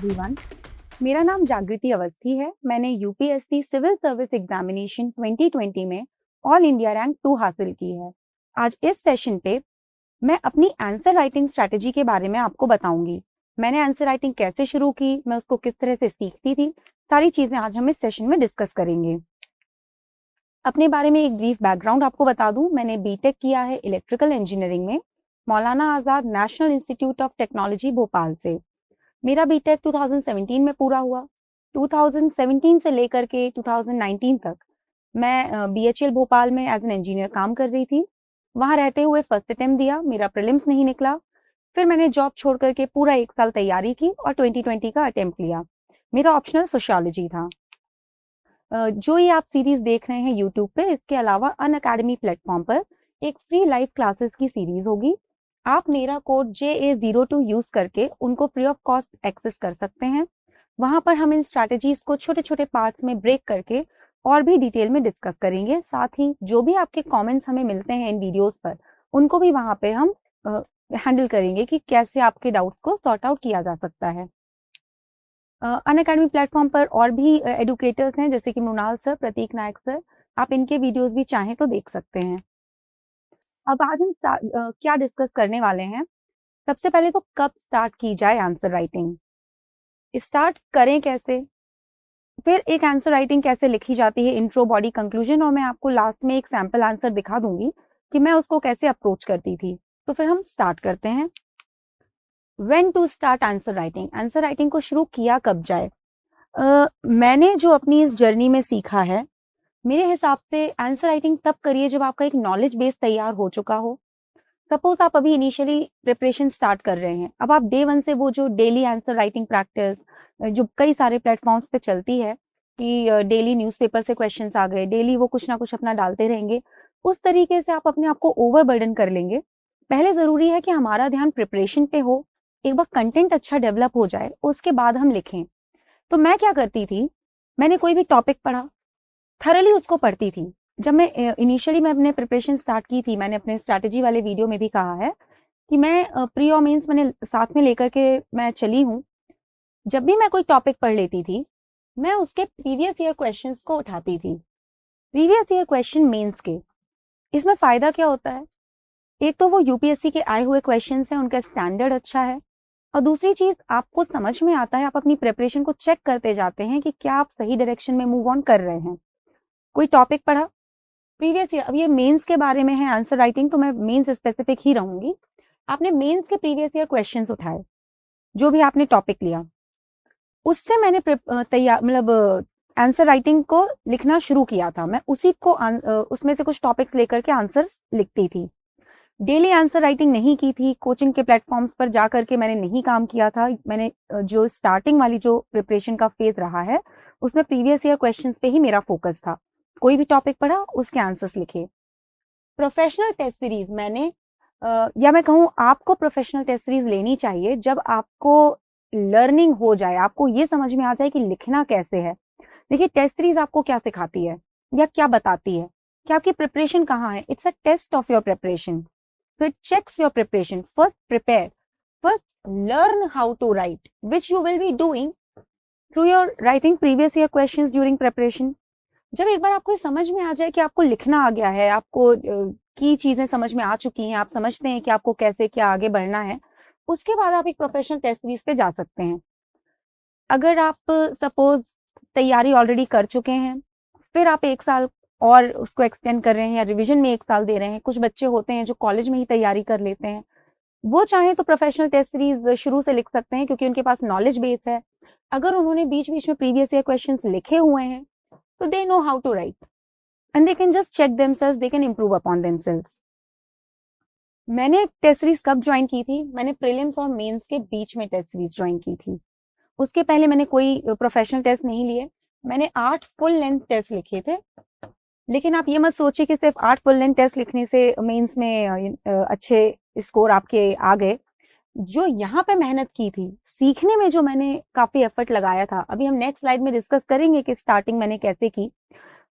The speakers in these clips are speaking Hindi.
एवरीवन। मेरा नाम जागृति अवस्थी है। मैंने यूपीएससी सिविल सर्विस एग्जामिनेशन 2020 में ऑल इंडिया रैंक 2 हासिल की है। आज इस सेशन पे मैं अपनी आंसर राइटिंग स्ट्रैटेजी के बारे में आपको बताऊंगी। मैंने आंसर राइटिंग कैसे शुरू की, मैं उसको किस तरह से सीखती थी, सारी चीजें आज हम इस सेशन में डिस्कस करेंगे। अपने बारे में एक ब्रीफ बैकग्राउंड आपको बता दूं, मैंने बीटेक किया है इलेक्ट्रिकल इंजीनियरिंग में Maulana Azad national institute of technology Bhopal से। मेरा बीटेक 2017 में पूरा हुआ। 2017 से लेकर के 2019 तक मैं बीएचईएल भोपाल में एज एन इंजीनियर काम कर रही थी। वहां रहते हुए फर्स्ट अटेम्प्ट दिया, मेरा प्रीलिम्स नहीं निकला। फिर मैंने जॉब छोड़ करके पूरा 1 साल तैयारी की और 2020 का अटेम्प्ट लिया। मेरा ऑप्शनल सोशियोलॉजी था। जो ये आप सीरीज देख रहे हैं यूट्यूब पे, इसके अलावा अनअकैडमी प्लेटफॉर्म पर एक फ्री लाइव क्लासेस की सीरीज होगी। आप मेरा कोड JA02 यूज करके उनको फ्री ऑफ कॉस्ट एक्सेस कर सकते हैं। वहां पर हम इन स्ट्रैटेजीज को छोटे छोटे पार्ट्स में ब्रेक करके और भी डिटेल में डिस्कस करेंगे। साथ ही जो भी आपके कमेंट्स हमें मिलते हैं इन वीडियोस पर, उनको भी वहां पे हम हैंडल करेंगे कि कैसे आपके डाउट्स को सॉर्ट आउट किया जा सकता है। अनअकैडमी प्लेटफॉर्म पर और भी एडुकेटर्स हैं, जैसे कि मृणाल सर, प्रतीक नायक सर। आप इनके वीडियोस भी चाहें तो देख सकते हैं। अब आज हम क्या डिस्कस करने वाले हैं। सबसे पहले तो कब स्टार्ट की जाए आंसर राइटिंग, स्टार्ट करें कैसे, फिर एक आंसर राइटिंग कैसे लिखी जाती है, इंट्रो, बॉडी, कंक्लूजन, और मैं आपको लास्ट में एक सैंपल आंसर दिखा दूंगी कि मैं उसको कैसे अप्रोच करती थी। तो फिर हम स्टार्ट करते हैं। When to start answer writing, answer writing को शुरू किया कब जाए। मैंने जो अपनी इस जर्नी में सीखा है, मेरे हिसाब से आंसर राइटिंग तब करिए जब आपका एक नॉलेज बेस तैयार हो चुका हो। सपोज आप अभी इनिशियली प्रिपरेशन स्टार्ट कर रहे हैं, अब आप डे 1 से वो जो डेली आंसर राइटिंग प्रैक्टिस जो कई सारे प्लेटफॉर्म्स पे चलती है कि डेली न्यूज़पेपर से क्वेश्चंस आ गए, डेली वो कुछ ना कुछ अपना डालते रहेंगे, उस तरीके से आप अपने आप को ओवरबर्डन कर लेंगे। पहले जरूरी है कि हमारा ध्यान प्रिपरेशन पे हो, एक बार कंटेंट अच्छा डेवलप हो जाए, उसके बाद हम लिखें। तो मैं क्या करती थी, मैंने कोई भी टॉपिक पढ़ा, थरली उसको पढ़ती थी। जब मैं इनिशियली मैं अपने प्रिपरेशन स्टार्ट की थी, मैंने अपने स्ट्रैटेजी वाले वीडियो में भी कहा है कि मैं प्री और मेंस मैंने साथ में लेकर के मैं चली हूँ। जब भी मैं कोई टॉपिक पढ़ लेती थी, मैं उसके प्रीवियस ईयर क्वेश्चंस को उठाती थी, प्रीवियस ईयर क्वेश्चन मेंस के। इसमें फायदा क्या होता है, एक तो वो यूपीएससी के आए हुए क्वेश्चंस हैं, उनका स्टैंडर्ड अच्छा है, और दूसरी चीज आपको समझ में आता है, आप अपनी प्रिपरेशन को चेक करते जाते हैं कि क्या आप सही डायरेक्शन में मूव ऑन कर रहे हैं। कोई टॉपिक पढ़ा प्रीवियस ईयर, अब ये मेंस के बारे में है आंसर राइटिंग, तो मैं मेंस स्पेसिफिक ही रहूंगी। आपने मेंस के प्रीवियस ईयर क्वेश्चंस उठाए, जो भी आपने टॉपिक लिया, उससे मैंने तैयार मतलब आंसर राइटिंग को लिखना शुरू किया था। मैं उसी को उसमें से कुछ टॉपिक्स लेकर के आंसर्स लिखती थी। डेली आंसर राइटिंग नहीं की थी, कोचिंग के प्लेटफॉर्म्स पर जा करके मैंने नहीं काम किया था। मैंने जो स्टार्टिंग वाली जो प्रिपरेशन का फेज रहा है, उसमें प्रीवियस ईयर क्वेश्चंस पे ही मेरा फोकस था। कोई भी टॉपिक पढ़ा, उसके आंसर्स लिखे। प्रोफेशनल टेस्ट सीरीज मैंने या मैं कहूँ आपको प्रोफेशनल टेस्ट सीरीज लेनी चाहिए जब आपको लर्निंग हो जाए, आपको ये समझ में आ जाए कि लिखना कैसे है। देखिए, टेस्ट सीरीज आपको क्या सिखाती है या क्या बताती है कि आपकी प्रिपरेशन कहाँ है। It's a test of your preparation, so it checks your preparation. First prepare, first learn how to write, which you will be doing through your writing previous year questions during preparation. जब एक बार आपको समझ में आ जाए कि आपको लिखना आ गया है, आपको की चीजें समझ में आ चुकी हैं, आप समझते हैं कि आपको कैसे क्या आगे बढ़ना है, उसके बाद आप एक प्रोफेशनल टेस्ट सीरीज पे जा सकते हैं। अगर आप सपोज तैयारी ऑलरेडी कर चुके हैं, फिर आप 1 साल और उसको एक्सटेंड कर रहे हैं या रिवीजन में 1 साल दे रहे हैं, कुछ बच्चे होते हैं जो कॉलेज में ही तैयारी कर लेते हैं, वो चाहे तो प्रोफेशनल टेस्ट सीरीज शुरू से लिख सकते हैं क्योंकि उनके पास नॉलेज बेस है। अगर उन्होंने बीच बीच में प्रीवियस ईयर क्वेश्चंस लिखे हुए हैं, तो they know how to write and they can just check themselves, they can improve upon themselves. मैंने टेस्ट सीरीज कब ज्वाइन की थी, मैंने प्रीलिम्स और मेंस के बीच में टेस्ट सीरीज ज्वाइन की थी। उसके पहले मैंने कोई प्रोफेशनल टेस्ट नहीं लिए। मैंने 8 फुल लेंथ टेस्ट लिखे थे। लेकिन आप ये मत सोचिए कि सिर्फ 8 फुल लेंथ टेस्ट लिखने से मेंस में अच्छे स्कोर आपके आ गए। जो यहाँ पे मेहनत की थी, सीखने में जो मैंने काफी एफर्ट लगाया था, अभी हम नेक्स्ट स्लाइड में डिस्कस करेंगे कि स्टार्टिंग मैंने कैसे की,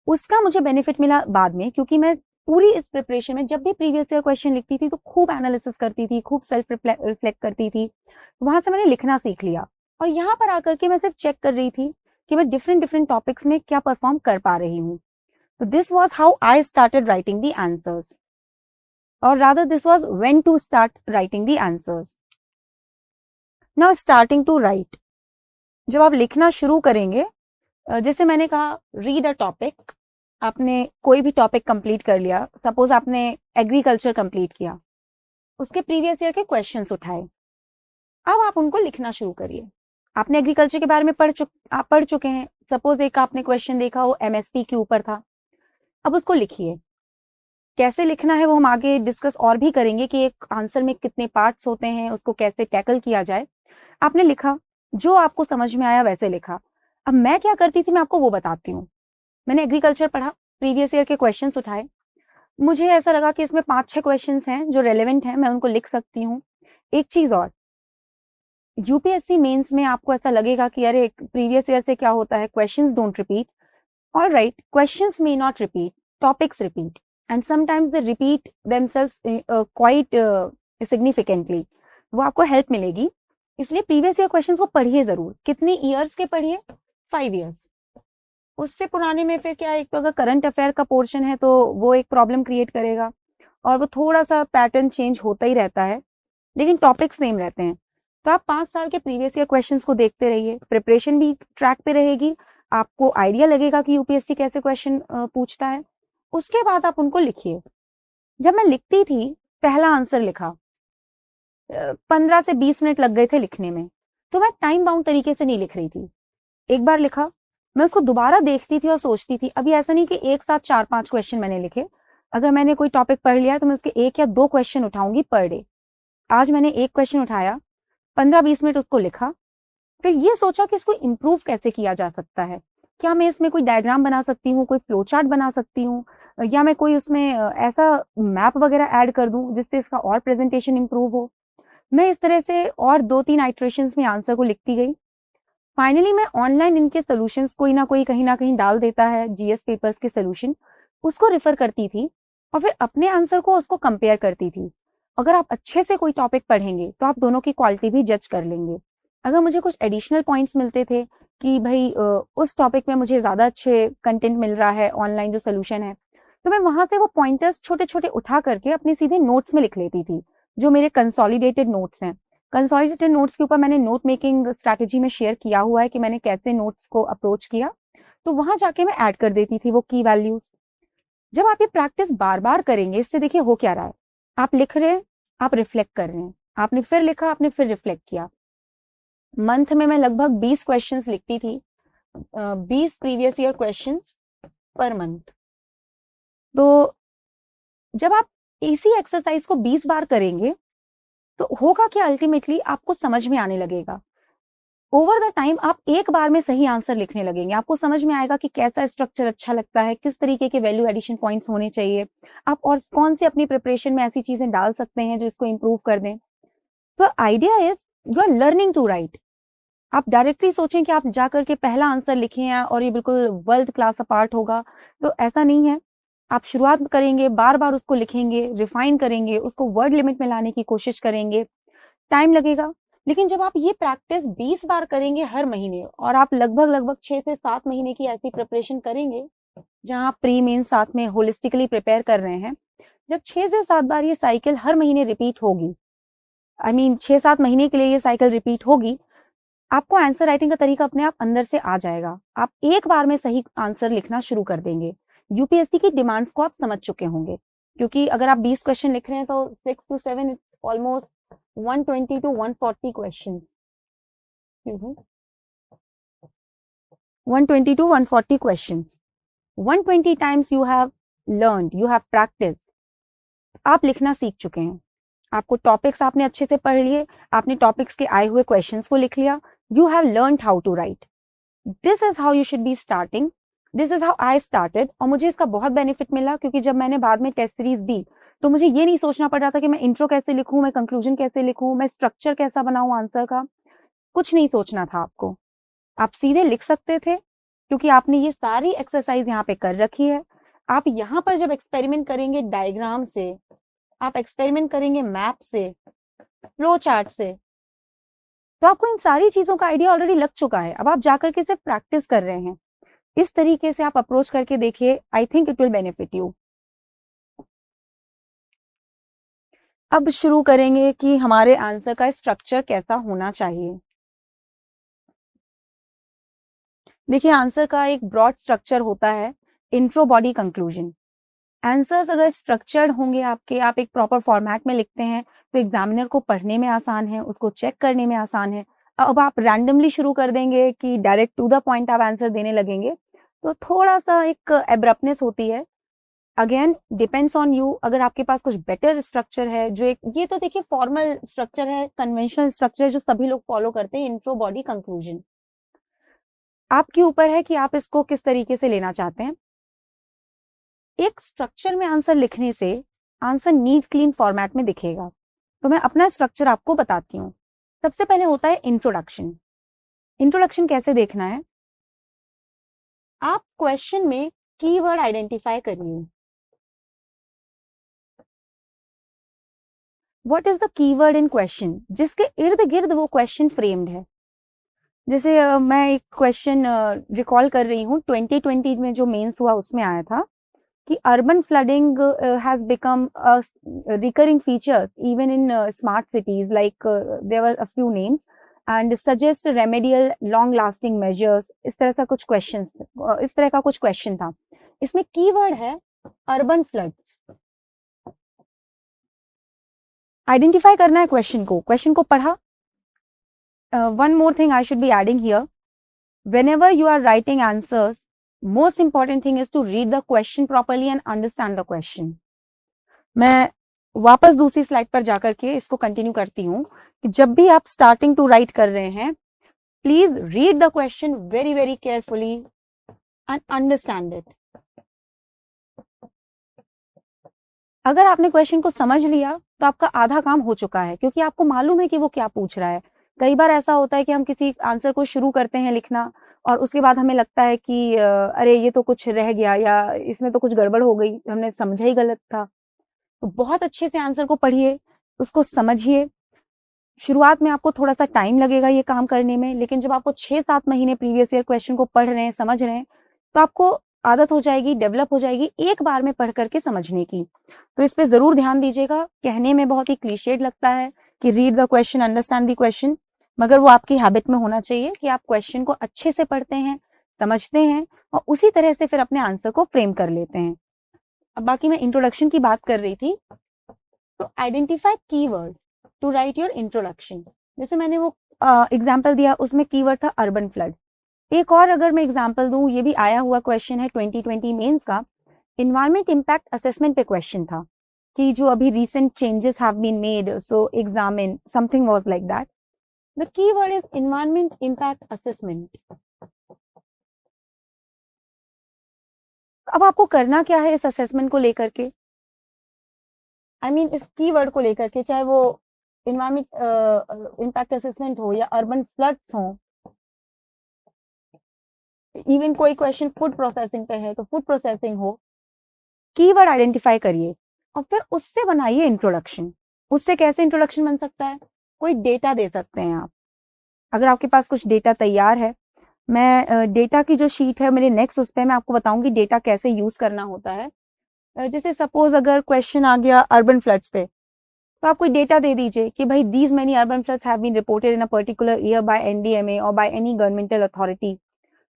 उसका मुझे बेनिफिट मिला बाद में, क्योंकि मैं पूरी इस प्रिपरेशन में जब भी प्रीवियस ईयर क्वेश्चन लिखती थी तो खूब एनालिसिस करती थी, खूब सेल्फ रिफ्लेक्ट करती थी। वहां से मैंने लिखना सीख लिया। और यहाँ पर आकर के मैं सिर्फ चेक कर रही थी कि मैं डिफरेंट डिफरेंट टॉपिक्स में क्या परफॉर्म कर पा रही हूँ. तो this was how I started writing the answers, और rather this was when to start writing the answers. Now starting to write. जब आप लिखना शुरू करेंगे, जैसे मैंने कहा, रीड अ टॉपिक. आपने कोई भी टॉपिक कंप्लीट कर लिया, सपोज आपने एग्रीकल्चर कंप्लीट किया, उसके प्रीवियस ईयर के क्वेश्चंस उठाए, अब आप उनको लिखना शुरू करिए. आपने एग्रीकल्चर के बारे में आप पढ़ चुके हैं, सपोज एक आपने क्वेश्चन देखा वो एमएसपी के ऊपर था, अब उसको लिखिए. कैसे लिखना है वो हम आगे डिस्कस और भी करेंगे कि एक आंसर में कितने पार्ट्स होते हैं, उसको कैसे टैकल किया जाए. आपने लिखा, जो आपको समझ में आया वैसे लिखा. अब मैं क्या करती थी मैं आपको वो बताती हूँ. मैंने एग्रीकल्चर पढ़ा, प्रीवियस ईयर के क्वेश्चंस उठाए, मुझे ऐसा लगा कि इसमें 5-6 क्वेश्चंस हैं जो रेलेवेंट हैं, मैं उनको लिख सकती हूँ. एक चीज और, यूपीएससी मेंस में आपको ऐसा लगेगा कि अरे प्रीवियस ईयर से क्या होता है, questions don't repeat. All right, questions may not repeat, topics repeat, and sometimes they repeat themselves quite significantly. वो आपको हेल्प मिलेगी. इसलिए प्रीवियस ईयर क्वेश्चंस को पढ़िए जरूर. कितने ईयर्स के पढ़िए? 5 ईयर्स. उससे पुराने में फिर क्या, एक तो अगर करंट अफेयर का पोर्शन है तो वो एक प्रॉब्लम क्रिएट करेगा, और वो थोड़ा सा पैटर्न चेंज होता ही रहता है, लेकिन टॉपिक सेम रहते हैं. तो आप 5 साल के प्रीवियस ईयर क्वेश्चंस को देखते रहिए, प्रिपरेशन भी ट्रैक पे रहेगी, आपको आइडिया लगेगा कि यूपीएससी कैसे क्वेश्चन पूछता है. उसके बाद आप उनको लिखिए. जब मैं लिखती थी, पहला आंसर लिखा, 15 से 20 मिनट लग गए थे लिखने में, तो मैं टाइम बाउंड तरीके से नहीं लिख रही थी. एक बार लिखा, मैं उसको दोबारा देखती थी और सोचती थी. अभी ऐसा नहीं कि एक साथ 4-5 क्वेश्चन मैंने लिखे. अगर मैंने कोई टॉपिक पढ़ लिया तो मैं उसके 1 या 2 क्वेश्चन उठाऊंगी पर डे. आज मैंने एक क्वेश्चन उठाया, 15-20 मिनट उसको लिखा, फिर ये सोचा कि इसको इम्प्रूव कैसे किया जा सकता है. क्या मैं इसमें कोई डायग्राम बना सकती हूँ, कोई फ्लो चार्ट बना सकती हूँ, या मैं कोई उसमें ऐसा मैप वगैरह ऐड कर दूं जिससे इसका और प्रेजेंटेशन इम्प्रूव हो. मैं इस तरह से और 2-3 आइट्रेशंस में आंसर को लिखती गई. फाइनली मैं ऑनलाइन इनके सोल्यूशंस कोई ना कोई कहीं ना कहीं डाल देता है, जीएस पेपर्स के सोल्यूशन, उसको रेफर करती थी और फिर अपने आंसर को उसको कंपेयर करती थी. अगर आप अच्छे से कोई टॉपिक पढ़ेंगे तो आप दोनों की क्वालिटी भी जज कर लेंगे. अगर मुझे कुछ एडिशनल पॉइंट्स मिलते थे कि भाई उस टॉपिक में मुझे ज्यादा अच्छे कंटेंट मिल रहा है, ऑनलाइन जो सोल्यूशन है, तो मैं वहां से वो पॉइंटर्स छोटे छोटे उठा करके अपने सीधे नोट्स में लिख लेती थी, जो मेरे कंसोलिडेटेड नोट्स हैं. कंसोलिडेटेड नोट्स के ऊपर मैंने नोट मेकिंग स्ट्रैटेजी में शेयर किया हुआ है कि मैंने कैसे नोट्स को अप्रोच किया, तो वहां जाके मैं ऐड कर देती थी वो की वैल्यूज. जब आप ये प्रैक्टिस बार बार करेंगे, इससे देखिए हो क्या रहा है, आप लिख रहे हैं, आप रिफ्लेक्ट कर रहे हैं, आपने फिर लिखा, आपने फिर रिफ्लेक्ट किया. मंथ में मैं लगभग 20 क्वेश्चंस लिखती थी, 20 previous year questions per month. तो जब आप इसी एक्सरसाइज को 20 बार करेंगे तो होगा कि अल्टीमेटली आपको समझ में आने लगेगा. ओवर द टाइम आप एक बार में सही आंसर लिखने लगेंगे. आपको समझ में आएगा कि कैसा स्ट्रक्चर अच्छा लगता है, किस तरीके के वैल्यू एडिशन पॉइंट्स होने चाहिए, आप और कौन से अपनी प्रिपरेशन में ऐसी चीजें डाल सकते हैं जो इसको इंप्रूव कर दें. तो idea is you are learning to write. आप डायरेक्टली सोचें कि आप जाकर के पहला आंसर लिखे हैं और ये बिल्कुल वर्ल्ड क्लास अपार्ट होगा, तो ऐसा नहीं है. आप शुरुआत करेंगे, बार बार उसको लिखेंगे, रिफाइन करेंगे, उसको वर्ड लिमिट में लाने की कोशिश करेंगे, टाइम लगेगा. लेकिन जब आप ये प्रैक्टिस 20 बार करेंगे हर महीने, और आप लगभग लगभग 6 से 7 महीने की ऐसी प्रिपरेशन करेंगे जहां आप प्री मेन साथ में होलिस्टिकली प्रिपेयर कर रहे हैं, जब 6 से 7 बार ये साइकिल हर महीने रिपीट होगी, आई मीन 6-7 महीने के लिए ये साइकिल रिपीट होगी, आपको आंसर राइटिंग का तरीका अपने आप अंदर से आ जाएगा. आप एक बार में सही आंसर लिखना शुरू कर देंगे. यूपीएससी की डिमांड्स को आप समझ चुके होंगे, क्योंकि अगर आप 20 क्वेश्चन लिख रहे हैं तो 6 to 7 it's almost 120 to 140 question. 120 to 140 questions. 120 times you have learned, you have practiced. आप लिखना सीख चुके हैं. आपको टॉपिक्स आपने अच्छे से पढ़ लिए, आपने टॉपिक्स के आए हुए क्वेश्चंस को लिख लिया. You have learned how to write. This is how you should be starting. This is how I started. और मुझे इसका बहुत बेनिफिट मिला, क्योंकि जब मैंने बाद में टेस्ट सीरीज दी तो मुझे ये नहीं सोचना पड़ रहा था कि मैं इंट्रो कैसे लिखूं, मैं कंक्लूजन कैसे लिखूं, मैं स्ट्रक्चर कैसा बनाऊं आंसर का. कुछ नहीं सोचना था आपको. आप सीधे लिख सकते थे, क्योंकि आपने ये सारी एक्सरसाइज यहाँ पे कर रखी है. आप यहाँ पर जब एक्सपेरिमेंट करेंगे डायग्राम से, आप एक्सपेरिमेंट करेंगे मैप से, फ्लो चार्ट से, तो आपको इन सारी चीजों का आइडिया ऑलरेडी लग चुका है, अब आप जाकर के सिर्फ प्रैक्टिस कर रहे हैं। इस तरीके से आप अप्रोच करके देखिए, I think it will benefit you. अब शुरू करेंगे कि हमारे आंसर का स्ट्रक्चर कैसा होना चाहिए। देखिए, आंसर का एक ब्रॉड स्ट्रक्चर होता है, इंट्रो, बॉडी, कंक्लूजन। आंसर्स अगर स्ट्रक्चर्ड होंगे आपके, आप एक प्रॉपर फॉर्मेट में लिखते हैं, तो एग्जामिनर को पढ़ने में आसान है, उसको चेक करने में आसान है। अब आप रैंडमली शुरू कर देंगे कि डायरेक्ट टू द पॉइंट आप आंसर देने लगेंगे, तो थोड़ा सा एक एब्रप्टनेस होती है। अगेन डिपेंड्स ऑन यू, अगर आपके पास कुछ बेटर स्ट्रक्चर है, जो एक, ये तो देखिए फॉर्मल स्ट्रक्चर है, कन्वेंशनल स्ट्रक्चर जो सभी लोग फॉलो करते हैं, इंट्रो, बॉडी, कंक्लूजन। आपके ऊपर है कि आप इसको किस तरीके से लेना चाहते हैं। एक स्ट्रक्चर में आंसर लिखने से आंसर नीट क्लीन फॉर्मेट में दिखेगा। तो मैं अपना स्ट्रक्चर आपको बताती हूँ। सबसे पहले होता है इंट्रोडक्शन। इंट्रोडक्शन कैसे देखना है, आप क्वेश्चन में कीवर्ड आइडेंटिफाई करिए। What is the keyword in question, जिसके इर्द गिर्द वो क्वेश्चन फ्रेम्ड है। जैसे मैं एक क्वेश्चन रिकॉल कर रही हूँ, 2020 में जो मेंस हुआ उसमें आया था कि urban flooding has become a recurring feature even in smart cities, like there were a few names and suggest remedial long lasting measures। इस तरह का कुछ क्वेश्चन, इस तरह का कुछ क्वेश्चन था। इसमें कीवर्ड है अर्बन फ्लड्स। आइडेंटिफाई करना है क्वेश्चन को पढ़ा। One more thing I should be adding here, whenever you are writing answers, most important thing is to read the question properly and understand the question। मैं वापस दूसरी स्लाइड पर जाकर के इसको कंटिन्यू करती हूँ कि जब भी आप स्टार्टिंग टू राइट कर रहे हैं, please read the question very very carefully and understand it. अगर आपने क्वेश्चन को समझ लिया तो आपका आधा काम हो चुका है, क्योंकि आपको मालूम है कि वो क्या पूछ रहा है। कई बार ऐसा होता है कि हम किसी आंसर को शुरू करते हैं लिखना और उसके बाद हमें लगता है कि अरे ये तो कुछ रह गया, या इसमें तो कुछ गड़बड़ हो गई, हमने समझा ही गलत था। तो बहुत अच्छे से आंसर को पढ़िए, उसको समझिए। शुरुआत में आपको थोड़ा सा टाइम लगेगा ये काम करने में, लेकिन जब आपको 6-7 महीने प्रीवियस ईयर क्वेश्चन को पढ़ रहे हैं, समझ रहे हैं, तो आपको आदत हो जाएगी, डेवलप हो जाएगी एक बार में पढ़ करके समझने की। तो इस पे जरूर ध्यान दीजिएगा। कहने में बहुत ही क्लीशेड लगता है कि read the question, understand the question, मगर वो आपकी हैबिट में होना चाहिए कि आप क्वेश्चन को अच्छे से पढ़ते हैं, समझते हैं और उसी तरह से फिर अपने आंसर को फ्रेम कर लेते हैं। अब बाकी मैं इंट्रोडक्शन की बात कर रही थी, तो identify keyword to write your introduction. जैसे मैंने वो एग्जाम्पल दिया, उसमें कीवर्ड था अर्बन फ्लड। एक और अगर मैं एग्जाम्पल दूं, ये भी आया हुआ क्वेश्चन है 2020 मेंस का, इन्वायरमेंट इम्पैक्ट असेसमेंट पे क्वेश्चन था कि जो अभी recent changes have been made, so examine something was like that. The keyword is environment impact assessment. अब आपको करना क्या है इस असेसमेंट को लेकर के, आई मीन इस कीवर्ड को लेकर के, चाहे वो इन्वायरमेंट इम्पैक्ट असेसमेंट हो या अर्बन फ्लड्स हो, इवन कोई क्वेश्चन फूड प्रोसेसिंग पे है तो फूड प्रोसेसिंग हो, कीवर्ड आइडेंटिफाई करिए और फिर उससे बनाइए इंट्रोडक्शन। उससे कैसे इंट्रोडक्शन बन सकता है, कोई डेटा दे सकते हैं आप। अगर आपके पास कुछ डेटा तैयार है, मैं डेटा की जो शीट है मेरे नेक्स्ट, उस पर मैं आपको बताऊंगी डेटा कैसे यूज करना होता है। जैसे सपोज अगर क्वेश्चन आ गया अर्बन फ्लड्स पे, तो आप कोई डेटा दे दीजिए कि भाई these many urban floods have been reported in a particular year by NDMA और बाय एनी गवर्नमेंटल अथॉरिटी।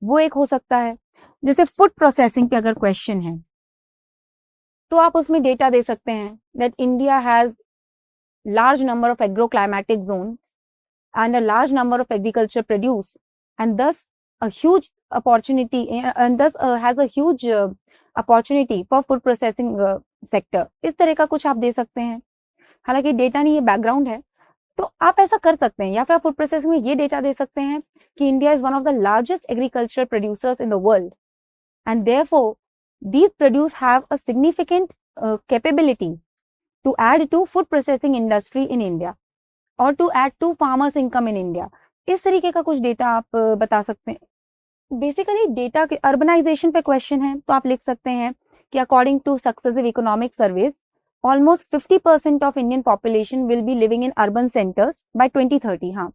वो एक हो सकता है। जैसे फूड प्रोसेसिंग पे अगर क्वेश्चन है, तो आप उसमें डेटा दे सकते हैं that India has large number of agroclimatic zones and a large number of agriculture produce and thus a huge opportunity and thus has a huge opportunity for food processing sector। इस तरह का कुछ आप दे सकते हैं। हालांकि डेटा नहीं, ये बैकग्राउंड है, तो आप ऐसा कर सकते हैं। या फिर आप फूड प्रोसेसिंग में ये डेटा दे सकते हैं कि India is one of the largest agriculture producers in the world and therefore these produce have a significant capability to add to food processing industry in India or to add to farmers income in India। इस तरीके का कुछ डेटा आप बता सकते हैं। बेसिकली डेटा के अर्बनाइजेशन पे क्वेश्चन है, तो आप लिख सकते हैं कि according to successive economic surveys almost 50% of Indian population will be living in urban centres by 2030। हाँ,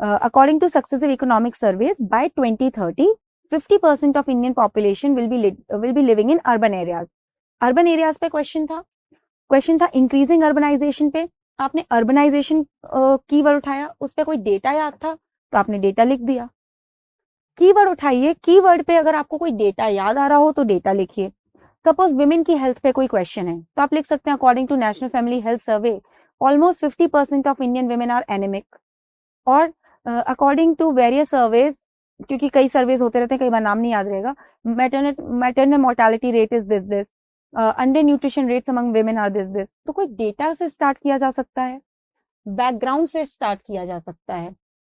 according to successive economic surveys, by 2030, 50% of Indian population will be living in urban areas. Urban areas पे क्वेश्चन था इंक्रीजिंग अर्बनाइजेशन पे। आपने अर्बनाइजेशन कीवर्ड उठाया, उस पे कोई डेटा याद था तो आपने डेटा लिख दिया। कीवर्ड उठाइए, कीवर्ड पे अगर आपको कोई डेटा याद आ रहा हो तो डेटा लिखिए। सपोज विमेन की हेल्थ पे कोई क्वेश्चन है तो आप लिख सकते हैं according to national family health survey almost 50% of Indian women are anaemic. और अकॉर्डिंग टू वेरियस सर्वेज, क्योंकि कई सर्वेज होते रहते हैं, कई बार नाम नहीं याद रहेगा, maternal mortality rate is this, under nutrition rates among women are this. तो कोई डेटा से स्टार्ट किया जा सकता है, बैकग्राउंड से स्टार्ट किया जा सकता है।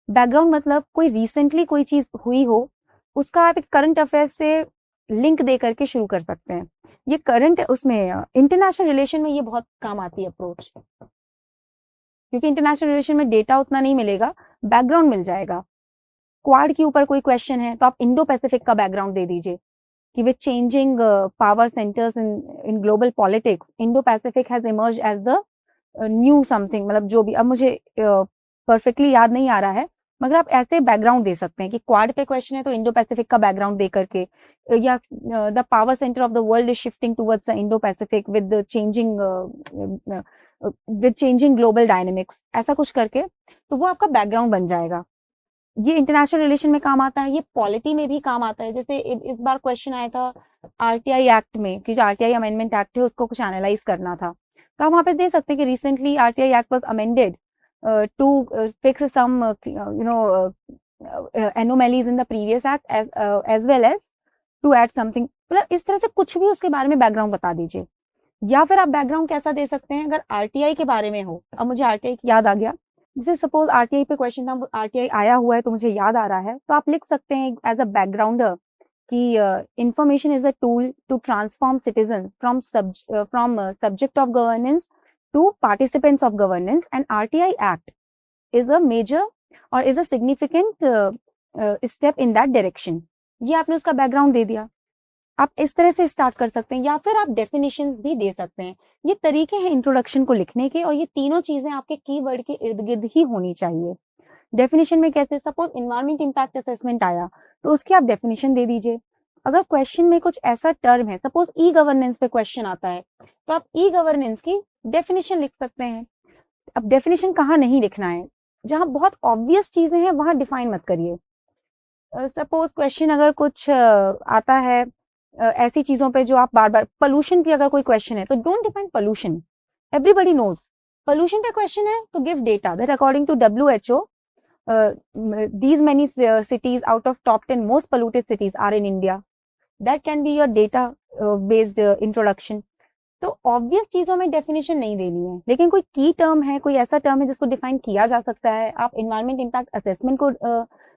बैकग्राउंड मतलब कोई रिसेंटली कोई चीज हुई हो, उसका आप एक करंट अफेयर से लिंक दे करके शुरू कर सकते हैं। ये करंट उसमें इंटरनेशनल रिलेशन में ये बहुत काम आती है अप्रोच, क्योंकि इंटरनेशनल रिलेशन में डेटा उतना नहीं मिलेगा, बैकग्राउंड मिल जाएगा। क्वाड के ऊपर कोई क्वेश्चन है तो आप इंडो पैसिफिक का बैकग्राउंड दे दीजिए कि with changing power centres in global politics, Indo Pacific has emerge as the new something, मतलब जो भी, अब मुझे परफेक्टली याद नहीं आ रहा है, मगर आप ऐसे बैकग्राउंड दे सकते हैं कि क्वाड पे क्वेश्चन है तो इंडो पैसिफिक का बैकग्राउंड दे करके, या the power centre of the world is shifting towards the Indo Pacific with changing global dynamics, ऐसा कुछ करके, तो वो आपका बैकग्राउंड बन जाएगा। ये इंटरनेशनल रिलेशन में काम आता है, ये पॉलिटी में भी काम आता है। जैसे इस बार क्वेश्चन आया था आरटीआई एक्ट में, कि जो आरटीआई अमेंडमेंट एक्ट है उसको कुछ एनालाइज करना था, तो आप वहां पे दे सकते हैं कि recently RTI act was amended to fix some anomalies in the previous act as well as to add something, मतलब इस तरह से कुछ भी उसके बारे में बैकग्राउंड बता दीजिए। या फिर आप बैकग्राउंड कैसा दे सकते हैं, अगर आरटीआई के बारे में हो, अब मुझे आरटीआई याद आ गया, जैसे सपोज आरटीआई पे क्वेश्चन था, आरटीआई आया हुआ है तो मुझे याद आ रहा है, तो आप लिख सकते हैं एज अ बैकग्राउंडर कि information is a tool to transform citizen from subject of governance to participants of governance, and RTI act is a major or is a significant step in that direction. ये आपने उसका बैकग्राउंड दे दिया। आप इस तरह से स्टार्ट कर सकते हैं, या फिर आप डेफिनेशंस भी दे सकते हैं। ये तरीके हैं इंट्रोडक्शन को लिखने के, और ये तीनों चीजें आपके कीवर्ड के इर्द गिर्द ही होनी चाहिए। डेफिनेशन में कैसे, सपोज इन्वायरमेंट इम्पैक्ट असेसमेंट आया तो उसकी आप डेफिनेशन दे दीजिए। अगर क्वेश्चन में कुछ ऐसा टर्म है, सपोज ई गवर्नेंस पे क्वेश्चन आता है, तो आप ई गवर्नेंस की डेफिनेशन लिख सकते हैं। अब डेफिनेशन कहाँ नहीं लिखना है, जहां बहुत ऑब्वियस चीजें हैं वहां डिफाइन मत करिए। सपोज क्वेश्चन अगर कुछ आता है ऐसी चीजों पे जो आप बार बार, पोल्यूशन पे अगर कोई क्वेश्चन है तो don't define pollution, everybody knows. Pollution पे क्वेश्चन है तो give data that according to WHO these many cities out of top 10 most polluted cities are in India. That can be your data based introduction. तो ऑब्वियस चीजों में डेफिनेशन नहीं देनी है, लेकिन कोई की टर्म है, कोई ऐसा टर्म है जिसको डिफाइन किया जा सकता है, आप इन्वायरमेंट इम्पैक्ट असेसमेंट को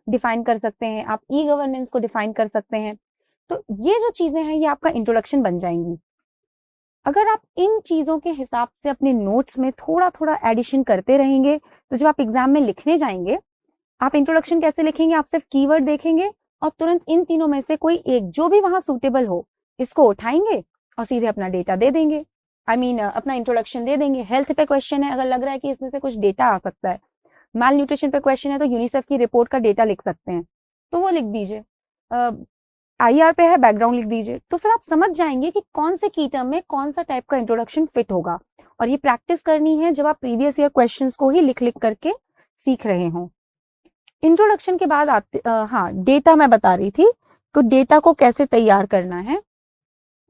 डिफाइन कर सकते हैं, आप ई गवर्नेंस को डिफाइन कर सकते हैं। तो ये जो चीजें हैं ये आपका इंट्रोडक्शन बन जाएंगी। अगर आप इन चीजों के हिसाब से अपने नोट्स में थोड़ा थोड़ा एडिशन करते रहेंगे, तो जब आप एग्जाम में लिखने जाएंगे, आप इंट्रोडक्शन कैसे लिखेंगे, आप सिर्फ कीवर्ड देखेंगे और तुरंत इन तीनों में से कोई एक जो भी वहां सूटेबल हो इसको उठाएंगे और सीधे अपना डेटा दे देंगे, अपना इंट्रोडक्शन दे देंगे। हेल्थ पे क्वेश्चन है, अगर लग रहा है कि इसमें से कुछ डेटा आ सकता है, माल न्यूट्रिशन पे क्वेश्चन है तो यूनिसेफ की रिपोर्ट का डेटा लिख सकते हैं, तो वो लिख दीजिए। IR पे है, बैकग्राउंड लिख दीजिए। तो फिर आप समझ जाएंगे कि कौन से की टर्म में कौन सा टाइप का इंट्रोडक्शन फिट होगा, और ये प्रैक्टिस करनी है जब आप प्रीवियस ईयर क्वेश्चंस को ही लिख लिख करके सीख रहे हों। इंट्रोडक्शन के बाद हाँ, डेटा मैं बता रही थी, तो डेटा को कैसे तैयार करना है,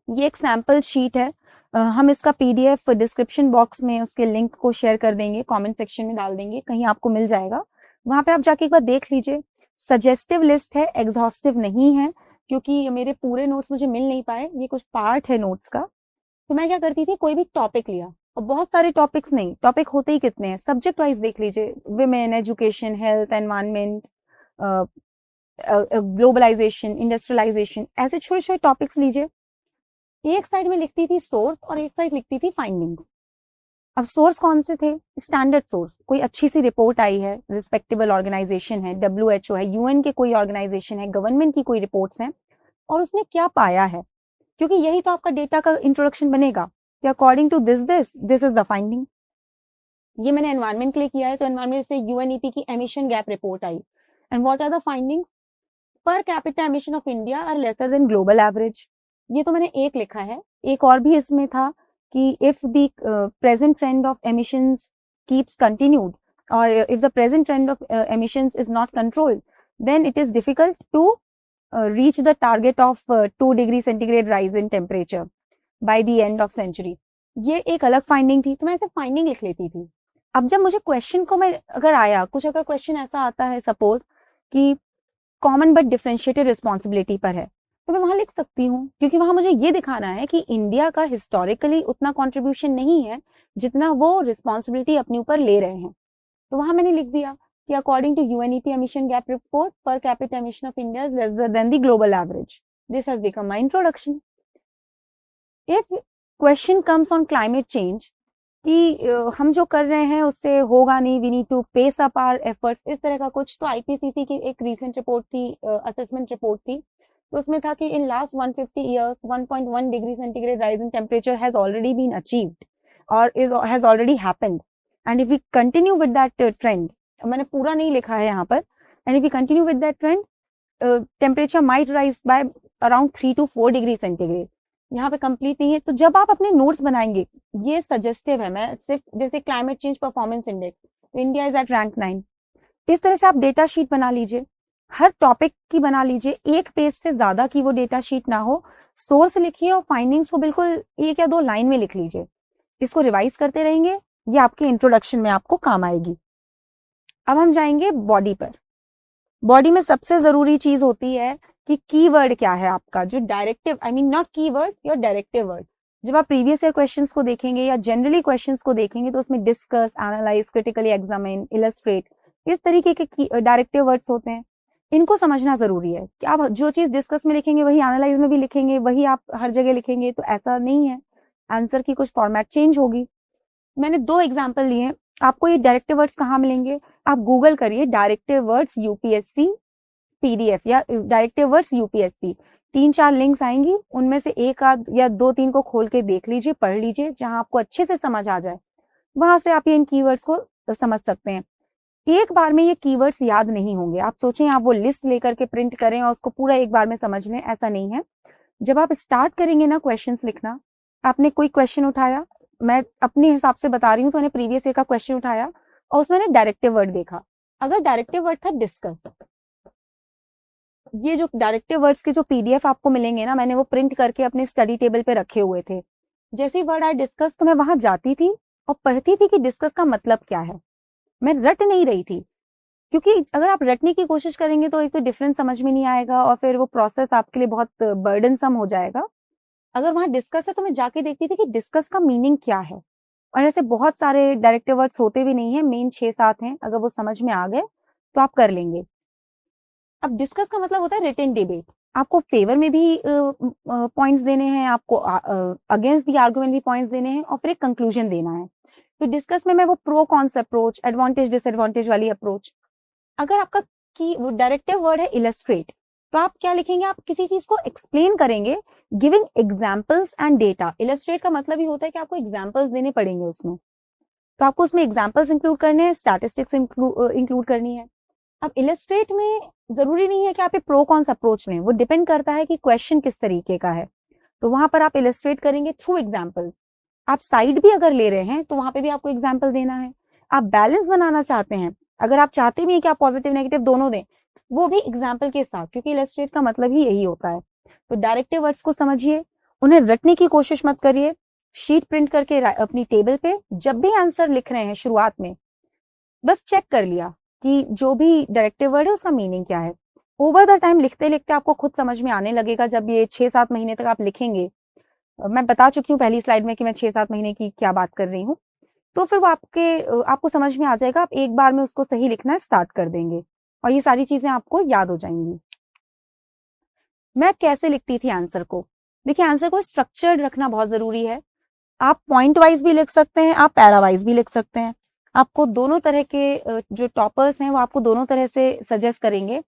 ये एक सैंपल शीट है। हम इसका PDF डिस्क्रिप्शन बॉक्स में उसके लिंक को शेयर कर देंगे, कमेंट सेक्शन में डाल देंगे, कहीं आपको मिल जाएगा, वहां पे आप जाके एक बार देख लीजिए। सजेस्टिव लिस्ट है, एग्जॉस्टिव नहीं है, क्योंकि मेरे पूरे नोट्स मुझे मिल नहीं पाए, ये कुछ पार्ट है नोट्स का। तो मैं क्या करती थी, कोई भी टॉपिक लिया, और बहुत सारे टॉपिक्स नहीं, टॉपिक होते ही कितने हैं, सब्जेक्ट वाइज देख लीजिए, women, education, health, environment, globalisation, industrialisation, ऐसे छोटे छोटे टॉपिक्स लीजिए। एक साइड में लिखती थी सोर्स और एक साइड लिखती थी फाइंडिंग्स। अब सोर्स कौन से थे, स्टैंडर्ड सोर्स, कोई अच्छी सी रिपोर्ट आई है, रिस्पेक्टेबल ऑर्गेनाइजेशन है, WHO है, UN के कोई ऑर्गेनाइजेशन है, गवर्नमेंट की कोई रिपोर्ट्स हैं, और उसने क्या पाया है, क्योंकि यही तो आपका डेटा का इंट्रोडक्शन बनेगा कि according to this is the finding. ये मैंने एनवायरनमेंट के लिए किया है, तो एनवायरनमेंट से यूएनईपी की एमिशन गैप रिपोर्ट आई। And what are the findings? Per capita emission of India are lesser than global average. ये तो मैंने एक लिखा है, एक और भी इसमें था कि if the present trend of emissions keeps continued और if the present trend of emissions is not controlled, then it is difficult to reach the target of 2 degree centigrade rise in temperature by the end of century। ये एक अलग फाइंडिंग थी, तो मैं ऐसे फाइंडिंग लिख लेती थी। अब जब मुझे क्वेश्चन को मैं अगर आया कुछ, अगर क्वेश्चन ऐसा आता है सपोज कि कॉमन बट डिफरेंशिएटेड रिस्पॉन्सिबिलिटी पर है, तो मैं वहां लिख सकती हूँ, क्योंकि वहां मुझे ये दिखाना है कि इंडिया का हिस्टोरिकली उतना कॉन्ट्रीब्यूशन नहीं है जितना वो रिस्पॉन्सिबिलिटी अपने ऊपर ले रहे हैं। तो वहां मैंने लिख दिया कि according to UNEP emission gap report, per capita emission of India is lesser than the global average. This has become my introduction. If question comes on climate change कि हम जो कर रहे हैं उससे होगा नहीं, we need to pace up our efforts, इस तरह का कुछ, तो आईपीसीसी की एक रीसेंट रिपोर्ट थी, असेसमेंट रिपोर्ट थी, तो उसमें था कि in last 150 years 1.1 degree centigrade rise in temperature has already been achieved और has already happened. And if we continue with that trend, मैंने पूरा नहीं लिखा है यहाँ पर, and if we continue with that trend, temperature might rise by around 3 to 4 degree centigrade. यहाँ पे कंप्लीट नहीं है, तो जब आप अपने नोट्स बनाएंगे, ये सजेस्टिव है, मैं सिर्फ जैसे क्लाइमेट चेंज परफॉर्मेंस इंडेक्स, तो इंडिया इज एट रैंक 9, इस तरह से आप डेटा शीट बना लीजिए, हर टॉपिक की बना लीजिए, एक पेज से ज्यादा की वो डेटा शीट ना हो, सोर्स लिखिए और फाइंडिंग्स को बिल्कुल 1 या 2 लाइन में लिख लीजिए। इसको रिवाइज करते रहेंगे, ये आपके इंट्रोडक्शन में आपको काम आएगी। अब हम जाएंगे बॉडी पर। बॉडी में सबसे जरूरी चीज होती है कि कीवर्ड क्या है आपका, जो directive, I mean not keyword, your directive word. जब आप प्रीवियस ईयर क्वेश्चंस को देखेंगे या जनरली क्वेश्चंस को देखेंगे, तो उसमें discuss, analyse, critically examine, illustrate, इस तरीके के डायरेक्टिव वर्ड्स होते हैं। इनको समझना जरूरी है कि आप जो चीज डिस्कस में लिखेंगे वही एनालाइज में भी लिखेंगे, वही आप हर जगह लिखेंगे, तो ऐसा नहीं है, आंसर की कुछ फॉर्मेट चेंज होगी। मैंने 2 एग्जाम्पल लिए, आपको ये डायरेक्टिव वर्ड्स कहाँ मिलेंगे, आप गूगल करिए डायरेक्टिव वर्ड्स यूपीएससी पीडीएफ या डायरेक्टिव वर्ड्स यूपीएससी, 3-4 लिंक्स आएंगी, उनमें से एक आध या 2-3 को खोल के देख लीजिए, पढ़ लीजिए, जहां आपको अच्छे से समझ आ जाए, वहां से आप ये इन कीवर्ड्स को समझ सकते हैं। एक बार में ये कीवर्ड्स याद नहीं होंगे, आप सोचें आप वो लिस्ट लेकर के प्रिंट करें और उसको पूरा एक बार में समझ लें, ऐसा नहीं है। जब आप स्टार्ट करेंगे ना क्वेश्चंस लिखना, आपने कोई क्वेश्चन उठाया, मैं अपने हिसाब से बता रही हूँ, तो मैंने प्रीवियस ईयर का क्वेश्चन उठाया और उसमें डायरेक्टिव वर्ड देखा, अगर डायरेक्टिव वर्ड था डिस्कस, ये जो डायरेक्टिव वर्ड्स के जो पीडीएफ आपको मिलेंगे ना, मैंने वो प्रिंट करके अपने स्टडी टेबल पे रखे हुए थे। जैसे ही वर्ड आया डिस्कस, तो मैं वहां जाती थी और पढ़ती थी कि डिस्कस का मतलब क्या है। मैं रट नहीं रही थी, क्योंकि अगर आप रटने की कोशिश करेंगे तो एक तो डिफरेंस समझ में नहीं आएगा और फिर वो प्रोसेस आपके लिए बहुत बर्डनसम हो जाएगा। अगर वहां डिस्कस है तो मैं जाके देखती थी कि डिस्कस का मीनिंग क्या है, और ऐसे बहुत सारे डायरेक्टिव वर्ड्स होते भी नहीं है, मेन 6-7 हैं, अगर वो समझ में आ गए तो आप कर लेंगे। अब डिस्कस का मतलब होता है रिटन डिबेट, आपको फेवर में भी पॉइंट्स देने हैं, आपको अगेंस्ट द आर्गुमेंट भी पॉइंट्स देने हैं, और फिर एक कंक्लूजन देना है। तो डिस्कस में मैं वो pro cons approach, advantage disadvantage वाली अप्रोच। अगर आपका की वो डायरेक्टिव वर्ड है इलस्ट्रेट, तो आप क्या लिखेंगे, आप किसी चीज को एक्सप्लेन करेंगे giving examples and data. Illustrate का मतलब ही होता है कि आपको एग्जाम्पल्स देने पड़ेंगे उसमें, तो आपको उसमें एग्जाम्पल्स इंक्लूड करने हैं, स्टैटिस्टिक्स इंक्लूड करनी है। अब इलस्ट्रेट में जरूरी नहीं है कि आप प्रो कॉन्स अप्रोच में, वो डिपेंड करता है कि क्वेश्चन किस तरीके का है, तो वहां पर आप इलस्ट्रेट करेंगे थ्रू एग्जाम्पल। आप साइड भी अगर ले रहे हैं तो वहां पे भी आपको एग्जाम्पल देना है। आप बैलेंस बनाना चाहते हैं, अगर आप चाहते भी हैं कि आप पॉजिटिव नेगेटिव दोनों दें, वो भी एग्जाम्पल के साथ, क्योंकि इलस्ट्रेट का मतलब ही यही होता है। तो डायरेक्टिव वर्ड्स को समझिए, उन्हें रटने की कोशिश मत करिए, शीट प्रिंट करके अपनी टेबल पे जब भी आंसर लिख रहे हैं शुरुआत में बस चेक कर लिया कि जो भी डायरेक्टिव वर्ड है उसका मीनिंग क्या है। ओवर द टाइम लिखते लिखते आपको खुद समझ में आने लगेगा, जब ये 6-7 महीने तक आप लिखेंगे, मैं बता चुकी हूँ पहली स्लाइड में कि मैं 6-7 महीने की क्या बात कर रही हूँ, तो फिर वो आपको समझ में आ जाएगा, आप एक बार में उसको सही लिखना स्टार्ट कर देंगे और ये सारी चीजें आपको याद हो जाएंगी। मैं कैसे लिखती थी आंसर को, देखिए आंसर को स्ट्रक्चर्ड रखना बहुत जरूरी है। आप पॉइंट वाइज भी लिख सकते हैं, आप पैरा वाइज भी लिख सकते हैं, आपको दोनों तरह के जो टॉपर्स हैं वो आपको दोनों तरह से सजेस्ट करेंगे।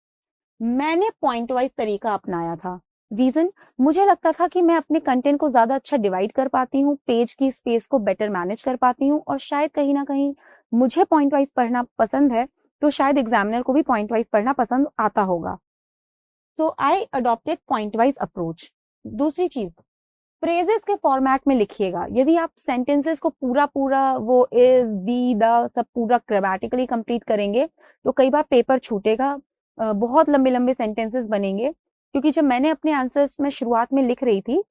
मैंने पॉइंट वाइज तरीका अपनाया था, रीजन मुझे लगता था कि मैं अपने कंटेंट को ज्यादा अच्छा डिवाइड कर पाती हूँ, पेज की स्पेस को बेटर मैनेज कर पाती हूँ, और शायद कहीं ना कहीं मुझे पॉइंट वाइज पढ़ना पसंद है, तो शायद एग्जामिनर को भी पॉइंट वाइज पढ़ना पसंद आता होगा। तो आई अडॉप्टेड पॉइंट वाइज अप्रोच। दूसरी चीज, फ्रेजेस के फॉर्मेट में लिखिएगा। यदि आप सेंटेंसेस को पूरा पूरा वो इज बी द सब पूरा ग्रामेटिकली कंप्लीट करेंगे तो कई बार पेपर छूटेगा, बहुत लंबे लंबे सेंटेंसेस बनेंगे। क्योंकि जब मैंने अपने आंसर्स में शुरुआत में लिख रही थी,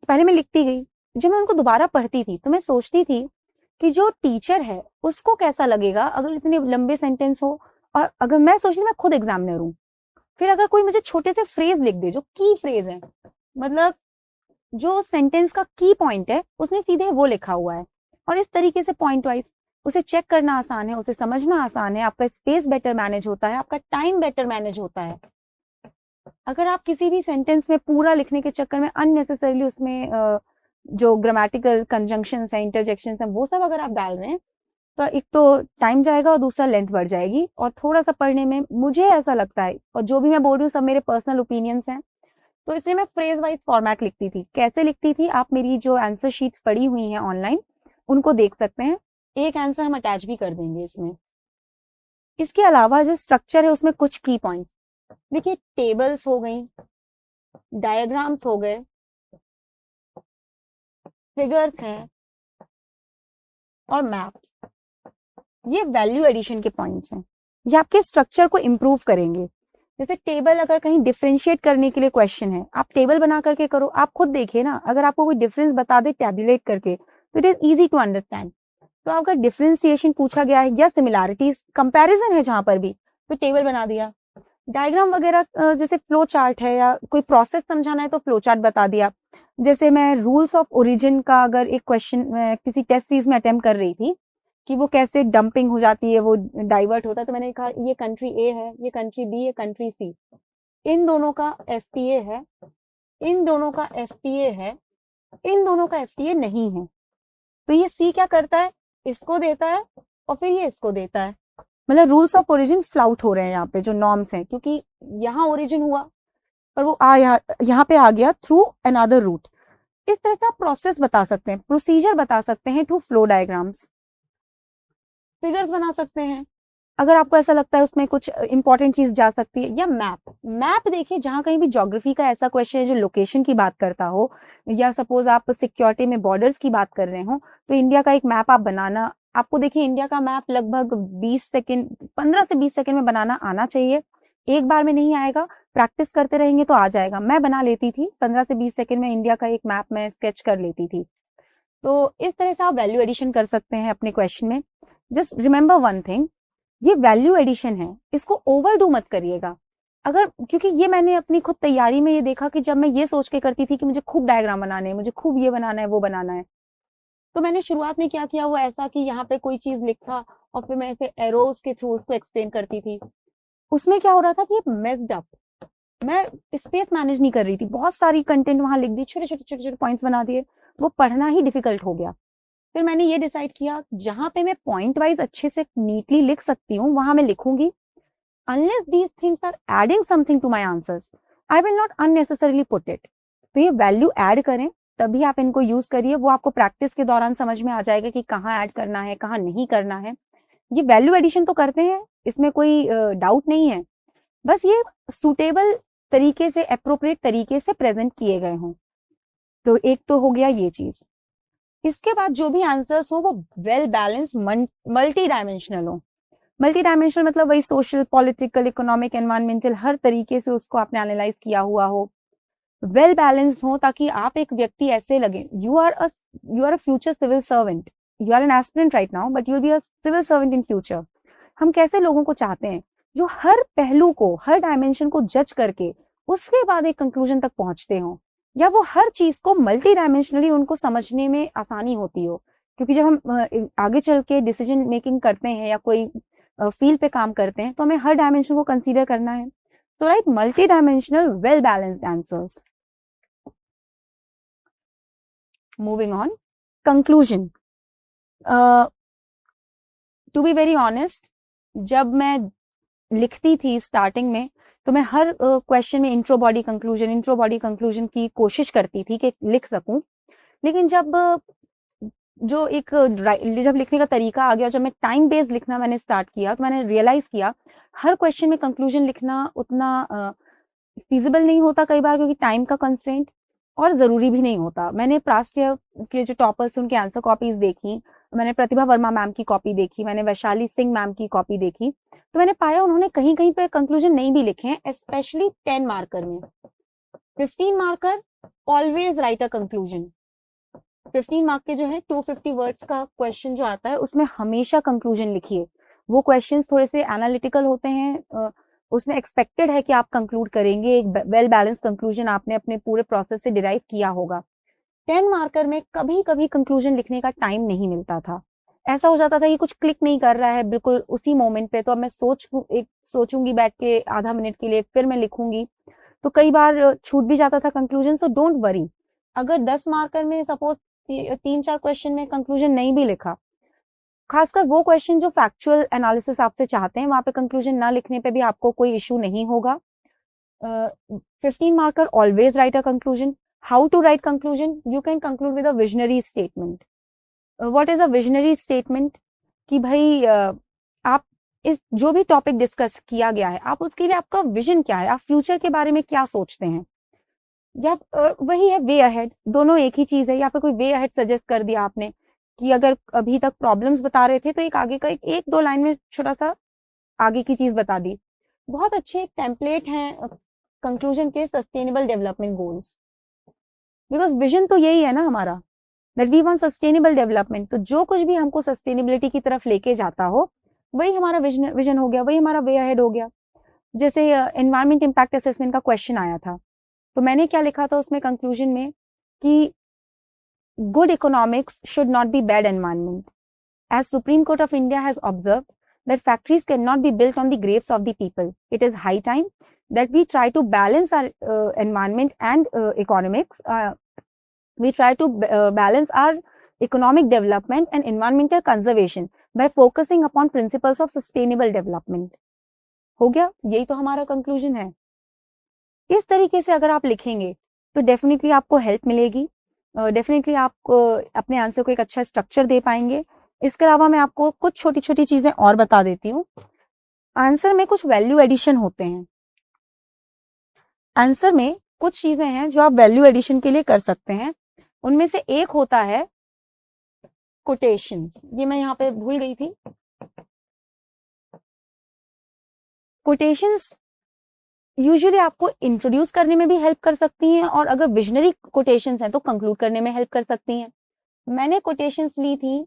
पहले मैं लिखती गई, जब मैं उनको दोबारा पढ़ती थी तो मैं सोचती थी कि जो टीचर है उसको कैसा लगेगा अगर इतने लंबे सेंटेंस हो, और अगर मैं सोचती मैं खुद एग्जामिनर हूँ, फिर अगर कोई मुझे छोटे से फ्रेज लिख दे जो की फ्रेज है, मतलब जो सेंटेंस का की पॉइंट है उसने सीधे वो लिखा हुआ है, और इस तरीके से पॉइंट वाइज उसे चेक करना आसान है, उसे समझना आसान है, आपका स्पेस बेटर मैनेज होता है, आपका टाइम बेटर मैनेज होता है। अगर आप किसी भी सेंटेंस में पूरा लिखने के चक्कर में अननेसेसरीली उसमें जो ग्रामेटिकल कंजंक्शंस हैं, इंटरजेक्शंस हैं, वो सब अगर आप डाल रहे हैं तो एक तो टाइम जाएगा और दूसरा लेंथ बढ़ जाएगी, और थोड़ा सा पढ़ने में मुझे ऐसा लगता है, और जो भी मैं बोल रही हूँ सब मेरे पर्सनल ओपिनियंस हैं, तो इसलिए मैं फ्रेज वाइज फॉर्मेट लिखती थी। कैसे लिखती थी, आप मेरी जो आंसर शीट्स पड़ी हुई हैं ऑनलाइन उनको देख सकते हैं, एक आंसर हम अटैच भी कर देंगे इसमें। इसके अलावा जो स्ट्रक्चर है उसमें कुछ की पॉइंट्स देखिए, टेबल्स हो गई, डायग्राम्स हो गए, फिगर्स हैं और मैप्स, ये वैल्यू एडिशन के पॉइंट्स हैं। ये आपके स्ट्रक्चर को इंप्रूव करेंगे। जैसे टेबल अगर कहीं डिफरेंशिएट करने के लिए क्वेश्चन है, आप टेबल बना करके करो, आप खुद देखिए ना, अगर आपको कोई डिफरेंस बता दे टैबुलेट करके तो it is easy to understand. तो अगर डिफरेंशिएशन पूछा गया है या सिमिलैरिटीज कंपैरिजन है जहां पर भी, तो टेबल बना दिया। डायग्राम वगैरह जैसे फ्लो चार्ट है या कोई प्रोसेस समझाना है तो फ्लो चार्ट बता दिया। जैसे मैं रूल्स ऑफ ओरिजिन का अगर एक क्वेश्चन किसी टेस्ट सीरीज में अटेम्प्ट कर रही थी कि वो कैसे डंपिंग हो जाती है, वो डाइवर्ट होता है, तो मैंने कहा ये कंट्री ए है, ये कंट्री बी, ये कंट्री सी, इन दोनों का एफटीए है, इन दोनों का एफटीए है, इन दोनों का एफटीए नहीं है। तो ये सी क्या करता है, इसको देता है और फिर ये इसको देता है। मतलब रूल्स ऑफ ओरिजिन फ्लाउट हो रहे हैं यहाँ पे, जो नॉर्म्स हैं, क्योंकि यहाँ ओरिजिन हुआ और वो यहाँ पे आ गया थ्रू अनदर रूट। इस तरह से आप प्रोसेस बता सकते हैं, प्रोसीजर बता सकते हैं थ्रू फ्लो डायग्राम्स, फिगर्स बना सकते हैं अगर आपको ऐसा लगता है उसमें कुछ इंपॉर्टेंट चीज जा सकती है। या मैप, मैप देखिए, जहां कहीं भी ज्योग्राफी का ऐसा क्वेश्चन है जो लोकेशन की बात करता हो, या सपोज आप सिक्योरिटी में बॉर्डर्स की बात कर रहे हो, तो इंडिया का एक मैप आप बनाना, आपको देखिए इंडिया का मैप लगभग 20 सेकंड, 15 से 20 सेकंड में बनाना आना चाहिए। एक बार में नहीं आएगा, प्रैक्टिस करते रहेंगे तो आ जाएगा। मैं बना लेती थी 15 से 20 सेकंड में, इंडिया का एक मैप मैं स्केच कर लेती थी। तो इस तरह से आप वैल्यू एडिशन कर सकते हैं अपने क्वेश्चन में। जस्ट रिमेंबर वन थिंग, ये वैल्यू एडिशन है, इसको ओवरडू मत करिएगा। अगर, क्योंकि ये मैंने अपनी खुद तैयारी में ये देखा कि जब मैं ये सोच के करती थी कि मुझे खूब डायग्राम बनाने हैं, मुझे खूब ये बनाना है वो बनाना है, तो मैंने शुरुआत में क्या किया, वो ऐसा कि यहाँ पे कोई चीज लिखा और फिर मैं ऐसे एरोज के थ्रू उसको एक्सप्लेन करती थी। उसमें क्या हो रहा था कि मेस्ड अप, मैं स्पेस मैनेज नहीं कर रही थी, बहुत सारी कंटेंट वहां लिख दी, छोटे छोटे छोटे छोटे पॉइंट्स बना दिए, वो पढ़ना ही डिफिकल्ट हो गया। फिर मैंने ये डिसाइड किया, जहां पे मैं पॉइंट वाइज अच्छे से नीटली लिख सकती हूँ वहां मैं लिखूंगी। Unless these things are adding something to my answers, I will not unnecessarily put it. तो ये वैल्यू ऐड करें तभी आप इनको यूज करिए, वो आपको प्रैक्टिस के दौरान समझ में आ जाएगा कि कहाँ ऐड करना है, कहाँ नहीं करना है। ये वैल्यू एडिशन तो करते हैं, इसमें कोई डाउट नहीं है, बस ये सुटेबल तरीके से, एप्रोप्रिएट तरीके से प्रेजेंट किए गए हों। तो एक तो हो गया ये चीज। इसके बाद जो भी आंसर्स हो वो वेल बैलेंस, मल्टी डायमेंशनल हो। मल्टी डायमेंशनल मतलब वही सोशल, पॉलिटिकल, इकोनॉमिक, एनवायरमेंटल, हर तरीके से उसको आपने एनालाइज किया हुआ हो, वेल बैलेंस्ड हो, ताकि आप एक व्यक्ति ऐसे लगे, you are a future civil servant, you are an aspirant right now but you will be a civil servant in future. हम कैसे लोगों को चाहते हैं जो हर पहलू को, हर डायमेंशन को जज करके उसके बाद एक कंक्लूजन तक पहुंचते हो, या वो हर चीज को मल्टी डायमेंशनली उनको समझने में आसानी होती हो। क्योंकि जब हम आगे चल के डिसीजन मेकिंग करते हैं या कोई फील्ड पे काम करते हैं तो हमें हर डायमेंशन को कंसीडर करना है। तो right, multi dimensional well balanced answers. Moving on, conclusion. To be very honest, जब मैं लिखती थी स्टार्टिंग में तो मैं हर क्वेश्चन में इंट्रो बॉडी कंक्लूजन की कोशिश करती थी कि लिख सकूं। लेकिन जब जो एक जब लिखने का तरीका आ गया, जब मैं टाइम बेस्ड लिखना मैंने स्टार्ट किया, तो मैंने रियलाइज किया हर क्वेश्चन में कंक्लूजन लिखना उतना फीजिबल नहीं होता कई बार, क्योंकि टाइम का कंस्ट्रेंट, और ज़रूरी भी नहीं होता। मैंने पास्ट ईयर के जो टॉपर्स थे उनकी आंसर कॉपीज़ देखी, मैंने प्रतिभा वर्मा मैम की कॉपी देखी, मैंने वैशाली सिंह मैम की कॉपी देखी, तो मैंने पाया उन्होंने कहीं-कहीं पे कंक्लूजन नहीं भी लिखे हैं, स्पेशली 10 मार्कर में। 15 marker always write a conclusion. 15 mark के जो है 250 वर्ड्स का क्वेश्चन जो आता है उसमें हमेशा कंक्लूजन लिखिए। वो क्वेश्चंस थोड़े से एनालिटिकल होते हैं, उसमें एक्सपेक्टेड है कि आप कंक्लूड करेंगे, एक वेल बैलेंस कंक्लूजन आपने अपने पूरे प्रोसेस से डिराइव किया होगा। 10 मार्कर में कभी-कभी कंक्लूजन लिखने का टाइम नहीं मिलता था। ऐसा हो जाता था कि कुछ क्लिक नहीं कर रहा है बिल्कुल उसी मोमेंट पे, तो अब मैं सोचूंगी बैठ के आधा मिनट के लिए, फिर मैं लिखूंगी, तो कई बार छूट भी जाता था कंक्लूजन। सो डोंट वरी, अगर 10 मार्कर में सपोज 3-4 क्वेश्चन में कंक्लूजन नहीं भी लिखा, खासकर वो क्वेश्चन जो फैक्चुअल एनालिसिस आपसे चाहते हैं, वहां पे कंक्लूजन ना लिखने पे भी आपको कोई इशू नहीं होगा। 15 marker always write a conclusion. How to write conclusion? You can conclude with a visionary statement. What is a visionary statement? कि भाई आप इस जो भी टॉपिक डिस्कस किया गया है, आप उसके लिए आपका विजन क्या है, आप फ्यूचर के बारे में क्या सोचते हैं, या वही है वे अहेड, दोनों एक ही चीज है। या फिर कोई वे अहेड सजेस्ट कर दिया आपने कि अगर अभी तक प्रॉब्लम्स बता रहे थे तो एक आगे का एक दो लाइन में छोटा सा आगे की चीज बता दी। बहुत अच्छे टेम्पलेट हैं कंक्लूजन के sustainable development goals, because vision तो यही है ना हमारा, that we want sustainable development. तो जो कुछ भी हमको सस्टेनेबिलिटी की तरफ लेके जाता हो, वही हमारा विजन हो गया, वही हमारा वे अहेड हो गया। जैसे एनवायरमेंट इम्पैक्ट असेसमेंट का क्वेश्चन आया था, तो मैंने क्या लिखा था उसमें कंक्लूजन में कि good economics should not be bad environment. As Supreme Court of India has observed that factories cannot be built on the graves of the people. It is high time that we try to balance our environment and economics. We try to balance our economic development and environmental conservation by focusing upon principles of sustainable development. हो गया, यही तो हमारा कंक्लूजन है। इस तरीके से अगर आप लिखेंगे तो डेफिनेटली आपको हेल्प मिलेगी, डेफिनेटली आप अपने आंसर को एक अच्छा स्ट्रक्चर दे पाएंगे। इसके अलावा मैं आपको कुछ छोटी छोटी चीजें और बता देती हूँ। आंसर में कुछ वैल्यू एडिशन होते हैं। आंसर में कुछ चीजें हैं जो आप वैल्यू एडिशन के लिए कर सकते हैं। उनमें से एक होता है कोटेशन। ये मैं यहाँ पे भूल गई थी। कोटेशंस यूजुअली आपको इंट्रोड्यूस करने में भी हेल्प कर सकती हैं, और अगर विजनरी कोटेशंस हैं तो कंक्लूड करने में हेल्प कर सकती हैं। मैंने कोटेशंस ली थी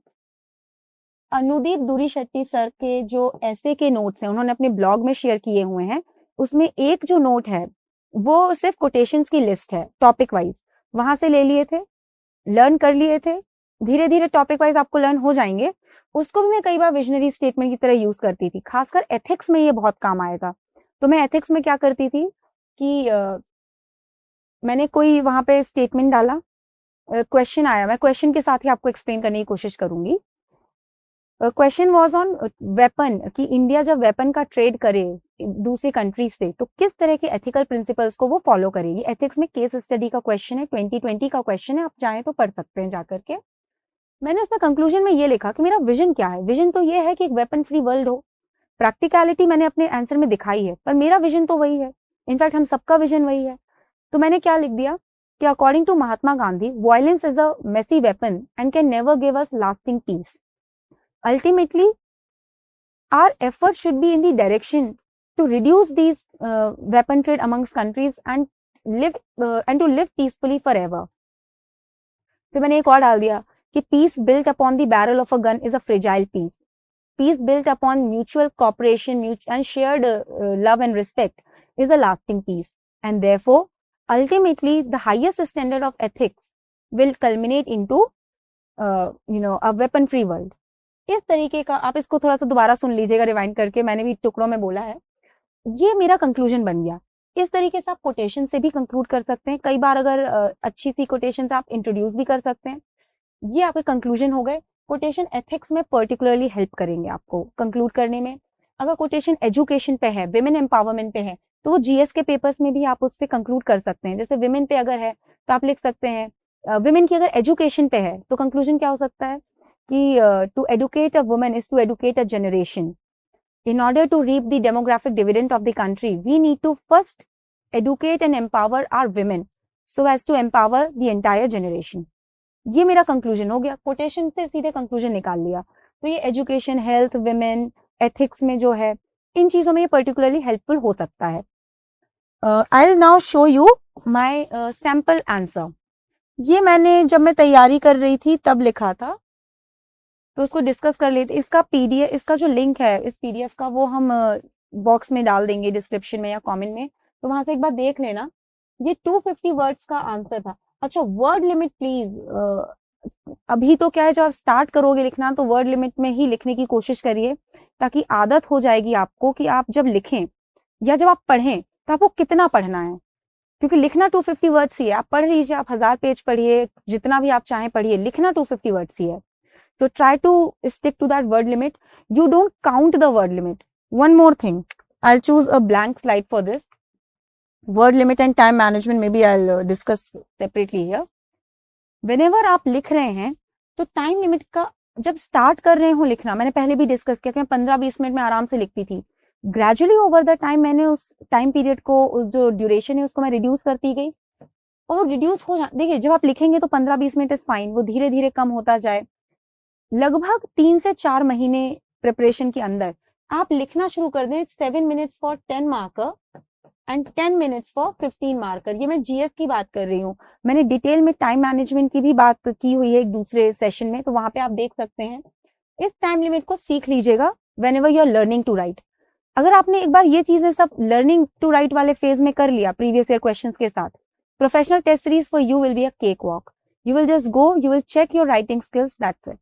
अनुदीप दूरी शेट्टी सर के जो ऐसे के नोट्स हैं, उन्होंने अपने ब्लॉग में शेयर किए हुए हैं। उसमें एक जो नोट है वो सिर्फ कोटेशंस की लिस्ट है, टॉपिक वाइज वहां से ले लिए थे, लर्न कर लिए थे। धीरे धीरे टॉपिक वाइज आपको लर्न हो जाएंगे। उसको भी मैं कई बार विजनरी स्टेटमेंट की तरह यूज करती थी, खासकर एथिक्स में ये बहुत काम आएगा। तो मैं एथिक्स में क्या करती थी कि मैंने कोई वहां पे स्टेटमेंट डाला, क्वेश्चन आया, मैं क्वेश्चन के साथ ही आपको एक्सप्लेन करने की कोशिश करूंगी। क्वेश्चन वाज ऑन वेपन, कि इंडिया जब वेपन का ट्रेड करे दूसरी कंट्री से तो किस तरह के एथिकल प्रिंसिपल्स को वो फॉलो करेगी। एथिक्स में केस स्टडी का क्वेश्चन है, 2020 का क्वेश्चन है, आप चाहें तो पढ़ सकते हैं जाकर के। मैंने उसमें कंक्लूजन में ये लिखा कि मेरा विजन क्या है। विजन तो ये है कि एक वेपन फ्री वर्ल्ड हो। प्रैक्टिकलिटी मैंने अपने आंसर में दिखाई है, पर मेरा विजन तो वही है। इनफैक्ट हम सबका विजन वही है। तो मैंने क्या लिख दिया कि according to Mahatma Gandhi, violence is a messy weapon and can never give us lasting peace. Ultimately, our efforts should be in the direction to reduce these weapon trade amongst countries and to live peacefully forever. फिर मैंने एक और डाल दिया कि peace built upon the barrel of a gun is a fragile peace. Peace built upon mutual cooperation and shared love and respect is a lasting peace. And therefore, ultimately, the highest standard of ethics will culminate into, a weapon-free world. इस तरीके का आप इसको थोड़ा सा दोबारा सुन लीजिएगा रिवाइंड करके, मैंने भी टुकड़ों में बोला है। ये मेरा कंक्लूजन बन गया। इस तरीके से आप कोटेशन से भी कंक्लूड कर सकते हैं। कई बार अगर अच्छी सी कोटेशन आप इंट्रोड्यूस भी कर सकते हैं। ये आपके कंक्लूजन हो गए। कोटेशन एथिक्स में पर्टिकुलरली हेल्प करेंगे आपको कंक्लूड करने में। अगर कोटेशन एजुकेशन पे है, विमेन एम्पावरमेंट पे है, तो वो जीएस के पेपर्स में भी आप उससे कंक्लूड कर सकते हैं। जैसे विमेन पे अगर है तो आप लिख सकते हैं विमेन की अगर एजुकेशन पे है तो कंक्लूजन क्या हो सकता है कि to educate a woman is to educate a generation. In order to reap the demographic dividend of the country, we need to first educate and empower our women so as to empower the entire generation. ये मेरा कंक्लूजन हो गया, कोटेशन से सीधे कंक्लूजन निकाल लिया. तो ये एजुकेशन, हेल्थ, विमेन, एथिक्स में जो है, इन चीजों में ये पर्टिकुलरली हेल्पफुल हो सकता है. I will now show you my sample answer. ये मैंने जब मैं तैयारी कर रही थी तब लिखा था, तो उसको डिस्कस कर लेते. इसका पीडीएफ, इसका जो लिंक है इस पीडीएफ का, वो हम बॉक्स में डाल देंगे डिस्क्रिप्शन में या कमेंट में, तो वहां से एक बार देख लेना. ये 250 वर्ड्स का आंसर था. अच्छा, वर्ड लिमिट प्लीज, अभी तो क्या है, जब आप स्टार्ट करोगे लिखना तो वर्ड लिमिट में ही लिखने की कोशिश करिए, ताकि आदत हो जाएगी आपको कि आप जब लिखें या जब आप पढ़ें तो आपको कितना पढ़ना है. क्योंकि लिखना 250 वर्ड्स ही है. आप पढ़ लीजिए, आप 1000 पेज पढ़िए, जितना भी आप चाहें पढ़िए, लिखना 250 वर्ड्स ही है. So try to stick to that word limit. You don't count the word limit. One more thing. I'll choose a blank slide for this. Word limit and time management maybe I'll discuss separately here. Whenever आप लिख रहे हैं तो टाइम लिमिट का, जब स्टार्ट कर रहे हो लिखना, मैंने पहले भी डिस्कस किया कि मैं 15-20 मिनट में आराम से लिखती थी. ग्रेजुअली ओवर द टाइम मैंने उस टाइम पीरियड को, जो ड्यूरेशन है उसको मैं रिड्यूस करती गई, और रिड्यूस हो देखिए, जब आप लिखेंगे तो 15-20 मिनट इज फाइन, वो धीरे धीरे कम होता जाए. लगभग 3 से 4 महीने प्रिपरेशन के अंदर आप लिखना शुरू कर दें. 7 minutes for 10 marker and 10 minutes for 15 marker. ये मैं जीएस की बात कर रही हूँ. मैंने डिटेल में टाइम मैनेजमेंट की भी बात की हुई है एक दूसरे सेशन में, तो वहां पे आप देख सकते हैं. इस टाइम लिमिट को सीख लीजिएगा whenever you are learning to write. अगर आपने एक बार ये चीजें सब लर्निंग टू राइट वाले फेज में कर लिया प्रीवियस ईयर क्वेश्चंस के साथ, professional test series for you will be a cake walk. You will just go, you will check your writing skills, that's it.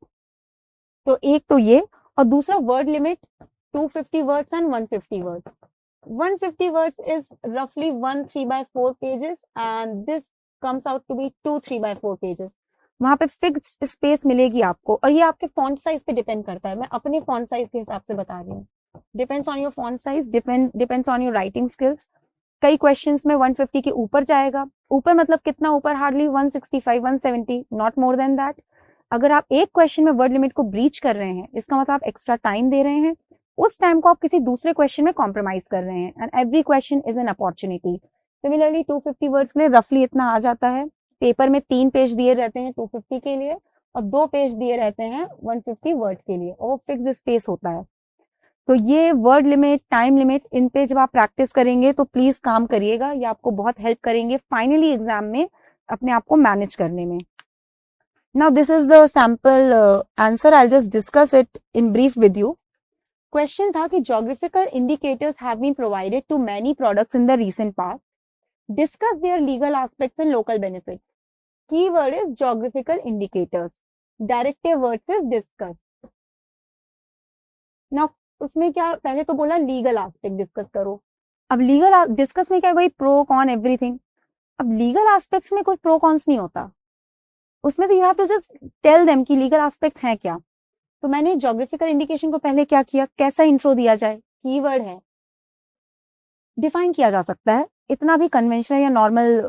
तो एक तो ये, और दूसरा word limit 250 words and 150 words. 150 words is रफली 1 3/4 pages and this comes out to be 2 3/4 pages. वहां पे फिक्स्ड स्पेस मिलेगी आपको, और ये आपके फॉन्ट साइज पे डिपेंड करता है. मैं अपने फॉन्ट साइज के हिसाब से बता रही हूँ. Depends on your font size, depends on your writing skills. कई क्वेश्चंस में 150 के ऊपर जाएगा. ऊपर मतलब कितना ऊपर? Hardly 165 170, not more than that. अगर आप एक क्वेश्चन में वर्ड लिमिट को ब्रीच कर रहे हैं, इसका मतलब आप एक्स्ट्रा टाइम दे रहे हैं. उस टाइम को आप किसी दूसरे क्वेश्चन में कॉम्प्रोमाइज कर रहे हैं, and every question is an opportunity. Similarly 250 words में रफली इतना आ जाता है. पेपर में 3 पेज दिए रहते हैं 250 के लिए, और 2 पेज दिए रहते हैं 150 वर्ड के लिए, और फिक्स स्पेस होता है. तो ये वर्ड लिमिट, टाइम लिमिट, इन पे जब आप प्रैक्टिस करेंगे तो प्लीज काम करिएगा. ये आपको बहुत हेल्प करेंगे फाइनली एग्जाम में अपने आप को मैनेज करने में. Now this is the sample answer. I'll just discuss it in brief with you. Question था कि geographical indicators have been provided to many products in the recent past. Discuss their legal aspects and local benefits. Keyword is geographical indicators. Directive words is discuss. Now उसमें क्या, पहले तो बोला लीगल एस्पेक्ट डिस्कस करो. अब लीगल डिस्कस में क्या, वही प्रो कॉन एवरीथिंग. अब लीगल एस्पेक्ट्स में कोई प्रो कॉन्स नहीं होता. उसमें तो you have to just tell them कि लीगल एस्पेक्ट्स हैं क्या. तो मैंने ज्योग्राफिकल इंडिकेशन को पहले क्या किया, कैसा इंट्रो दिया जाए. कीवर्ड है, डिफाइन किया जा सकता है, इतना भी कन्वेंशनल या नॉर्मल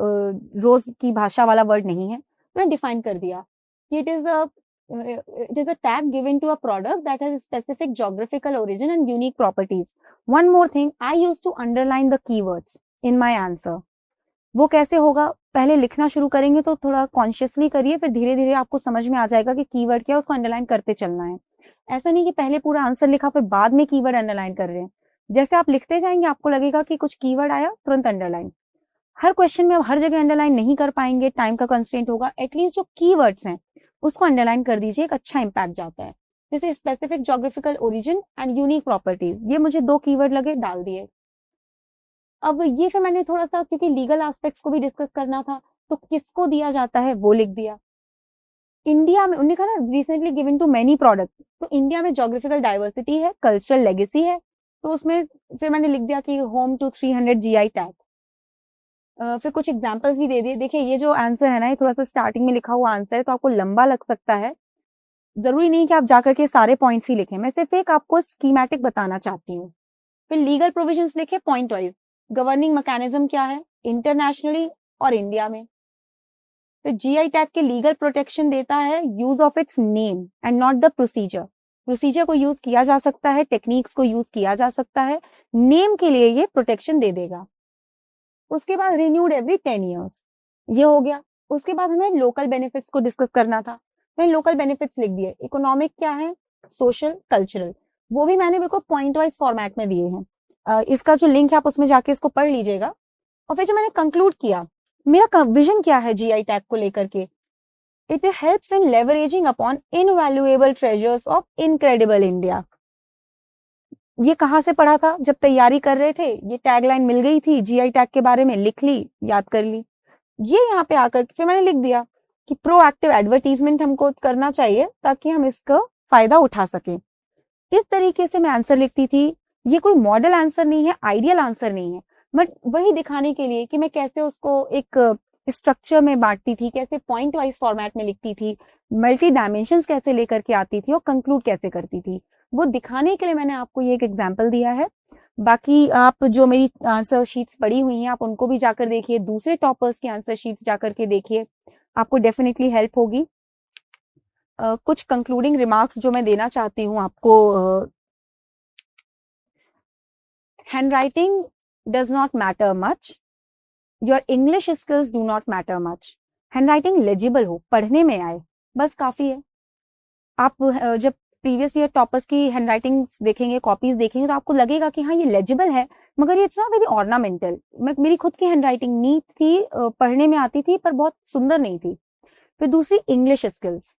रोज की भाषा वाला वर्ड नहीं है. मैंने डिफाइन कर दिया कि it is a tag given to a product that has specific geographical origin and unique properties. One more thing, I used to underline the keywords in my answer. वो कैसे होगा, पहले लिखना शुरू करेंगे तो थोड़ा कॉन्शियसली करिए, फिर धीरे धीरे आपको समझ में आ जाएगा कि कीवर्ड क्या है, उसको अंडरलाइन करते चलना है. ऐसा नहीं कि पहले पूरा आंसर लिखा फिर बाद में कीवर्ड अंडरलाइन कर रहे हैं. जैसे आप लिखते जाएंगे आपको लगेगा कि कुछ कीवर्ड आया, तुरंत अंडरलाइन. हर क्वेश्चन में आप हर जगह अंडरलाइन नहीं कर पाएंगे, टाइम का कंस्ट्रेंट होगा. एटलीस्ट जो कीवर्ड्स हैं उसको अंडरलाइन कर दीजिए, एक अच्छा इंपैक्ट जाता है. जैसे specific geographical origin and unique properties, ये मुझे 2 कीवर्ड लगे, डाल दिए. अब ये फिर मैंने थोड़ा सा, क्योंकि लीगल एस्पेक्ट्स को भी डिस्कस करना था, तो किसको दिया जाता है वो लिख दिया. इंडिया में उन्होंने कहा ना, recently given to many product, तो इंडिया में ज्योग्राफिकल डाइवर्सिटी है, कल्चरल लेगेसी है, तो उसमें फिर मैंने लिख दिया कि होम टू 300 जीआई टैग. फिर कुछ एग्जांपल्स भी दे दिए. देखिए ये जो आंसर है ना, ये थोड़ा सा स्टार्टिंग में लिखा हुआ आंसर है, तो आपको लंबा लग सकता है. जरूरी नहीं कि आप जाकर के सारे पॉइंट्स ही लिखें, मैं सिर्फ एक आपको स्कीमेटिक बताना चाहती हूँ. फिर लीगल प्रोविजंस लिखे पॉइंट वाइज. गवर्निंग मैकेनिज्म क्या है इंटरनेशनली और इंडिया में. तो जीआई टैग के लीगल प्रोटेक्शन देता है use of its name and not the procedure. Procedure को यूज किया जा सकता है, टेक्निक्स को यूज किया जा सकता है, नेम के लिए ये प्रोटेक्शन दे देगा। उसके बाद रिन्यूड एवरी 10 ईयर्स, ये हो गया। उसके बाद हमें लोकल बेनिफिट्स को डिस्कस करना था, मैंने लोकल बेनिफिट्स लिख दिए। इकोनॉमिक क्या है, सोशल, कल्चरल, वो भी मैंने बिल्कुल पॉइंट वाइज फॉर्मेट में दिए हैं। इसका जो लिंक है आप उसमें जाके इसको पढ़ लीजिएगा। और फिर जो मैंने कंक्लूड किया, मेरा विजन क्या है जीआई टैग को लेकर के, it helps in leveraging upon invaluable treasures of incredible India. ये कहाँ से पढ़ा था, जब तैयारी कर रहे थे, ये टैगलाइन मिल गई थी, जीआई टैग के बारे में लिख ली, याद कर ली। ये यहाँ पे आकर फिर मैंने लिख दिया कि प्रोएक्टिव एडवर्टीजमेंट हमको करना चाहिए ताकि हम इसका फायदा उठा सकें। इस तरीके से मैं आंसर लिखती थी। ये कोई मॉडल आंसर नहीं है, आइडियल आंसर नहीं है, बट वही दिखाने के लिए कि मैं कैसे उसको एक स्ट्रक्चर में बांटती थी, कैसे पॉइंट वाइज फॉर्मेट में लिखती थी, मल्टी डायमेंशंस कैसे लेकर के आती थी और कंक्लूड कैसे करती थी, वो दिखाने के लिए मैंने आपको ये एक एग्जाम्पल दिया है। बाकी आप जो मेरी आंसर शीट्स पड़ी हुई हैं आप उनको भी जाकर देखिए, दूसरे टॉपर्स की आंसर शीट्स जाकर के देखिए, आपको डेफिनेटली हेल्प होगी। कुछ कंक्लूडिंग रिमार्क्स जो मैं देना चाहती हूँ आपको, handwriting does not matter much, your English skills do not matter much. Handwriting legible हो, पढ़ने में आए, बस काफी है। आप जब प्रीवियस ईयर टॉपर्स की हैंडराइटिंग देखेंगे, कॉपीज देखेंगे, तो आपको लगेगा कि हाँ ये लेजिबल है, मगर ये इट्स नॉट वेरी ऑर्नामेंटल। मेरी खुद की हैंडराइटिंग नीट थी, पढ़ने में आती थी, पर बहुत सुंदर नहीं थी। फिर दूसरी, इंग्लिश स्किल्स,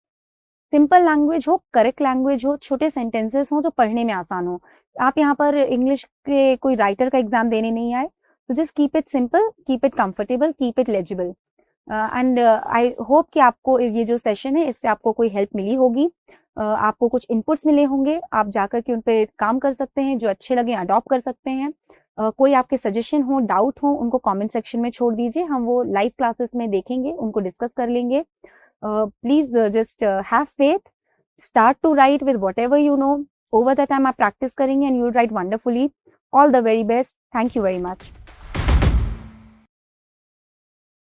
सिंपल लैंग्वेज हो, करेक्ट लैंग्वेज हो, छोटे सेंटेंसेस हो जो पढ़ने में आसान हो। आप यहाँ पर इंग्लिश के कोई राइटर का एग्जाम देने नहीं आए, तो just keep it simple, keep it comfortable, keep it legible. And I hope कि आपको ये जो सेशन है इससे आपको कोई हेल्प मिली होगी, आपको कुछ इनपुट्स मिले होंगे, आप जाकर के उन पे काम कर सकते हैं, जो अच्छे लगे अडॉप्ट कर सकते हैं। कोई आपके सजेशन हो, डाउट हो, उनको कमेंट सेक्शन में छोड़ दीजिए, हम वो लाइव क्लासेस में देखेंगे, उनको डिस्कस कर लेंगे। Please just have faith, start to write with whatever you know, over the time आप प्रैक्टिस करेंगे and you will write wonderfully. All the very best, thank you very much.